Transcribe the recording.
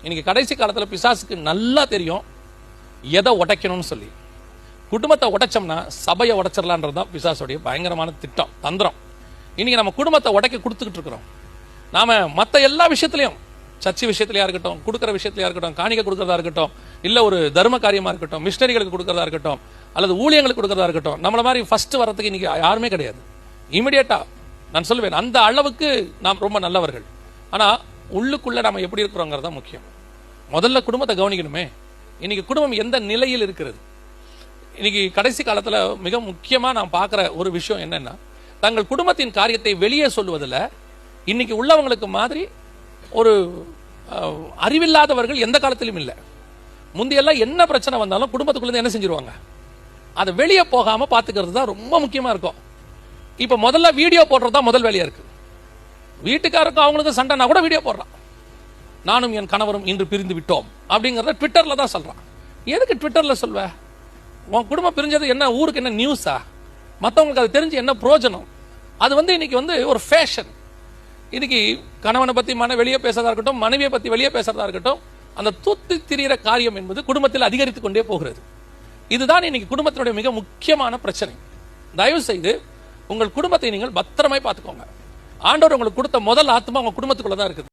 இன்னைக்கு கடைசி காலத்தில் பிசாசுக்கு நல்லா தெரியும் எதை உடைக்கணும்னு சொல்லி. குடும்பத்தை உடைச்சோம்னா சபையை உடைச்சிடலான்றது தான் பிசாசுடைய பயங்கரமான திட்டம், தந்திரம். இன்னைக்கு நம்ம குடும்பத்தை உடைக்க கொடுத்துக்கிட்டு இருக்கிறோம். நாம மற்ற எல்லா விஷயத்திலையும், சர்ச்சை விஷயத்திலையா இருக்கட்டும், கொடுக்குற விஷயத்திலையா இருக்கட்டும், காணிக்கை கொடுக்கறதா இருக்கட்டும், இல்ல ஒரு தர்ம காரியமா இருக்கட்டும், மிஷனரிகளுக்கு கொடுக்கறதா இருக்கட்டும், அல்லது ஊழியங்களுக்கு கொடுக்கறதா இருக்கட்டும், நம்மள மாதிரி ஃபர்ஸ்ட் வரதுக்கு இன்னைக்கு யாருமே கிடையாது. இமிடியேட்டா நான் சொல்லுவேன், அந்த அளவுக்கு நாம் ரொம்ப நல்லவர்கள். ஆனா உள்ளுக்குள்ள நாம எப்படி இருக்கிறோங்கிறது தான் முக்கியம். முதல்ல குடும்பத்தை கவனிக்கணுமே. இன்னைக்கு குடும்பம் எந்த நிலையில் இருக்கிறது? இன்னைக்கு கடைசி காலத்துல மிக முக்கியமா நான் பார்க்கிற ஒரு விஷயம் என்னன்னா, தங்கள் குடும்பத்தின் காரியத்தை வெளியே சொல்லுவதில் இன்னைக்கு உள்ளவங்களுக்கு மாதிரி ஒரு அறிவில்லாதவர்கள் எந்த காலத்திலும் இல்லை. முந்தையெல்லாம் என்ன பிரச்சனை வந்தாலும் குடும்பத்துக்குள்ள என்ன செஞ்சிருவாங்க, அதை வெளியே போகாம பாத்துக்கிறது தான் ரொம்ப முக்கியமா இருக்கும். இப்ப முதல்ல வீடியோ போடுறது தான் முதல் வேலையா இருக்கு. வீட்டுக்காருக்கும் அவங்களுக்கு சண்டைனா கூட வீடியோ போடுறான். நானும் என் கணவரும் இன்று பிரிந்து விட்டோம் அப்படிங்கறத ட்விட்டர்ல தான் சொல்றான். எதுக்கு ட்விட்டர்ல சொல்வ? உன் குடும்பம் பிரிஞ்சது என்ன ஊருக்கு என்ன நியூஸா? மற்றவங்களுக்கு அது தெரிஞ்சு என்ன பிரயோஜனம்? அது இன்னைக்கு ஒரு ஃபேஷன். இன்னைக்கு கணவனை பத்தி வெளியே பேசுறதா இருக்கட்டும், மனைவியை பத்தி வெளியே பேசுறதா இருக்கட்டும், அந்த தூத்து திரிகிற காரியம் என்பது குடும்பத்தில் அதிகரித்துக் கொண்டே போகிறது. இதுதான் இன்னைக்கு குடும்பத்தினுடைய மிக முக்கியமான பிரச்சனை. தயவு செய்து உங்கள் குடும்பத்தை நீங்கள் பத்திரமாய் பார்த்துக்கோங்க. ஆண்டவர் உங்களுக்கு கொடுத்த முதல் ஆத்மா உங்க குடும்பத்துக்குள்ள தான் இருக்குது.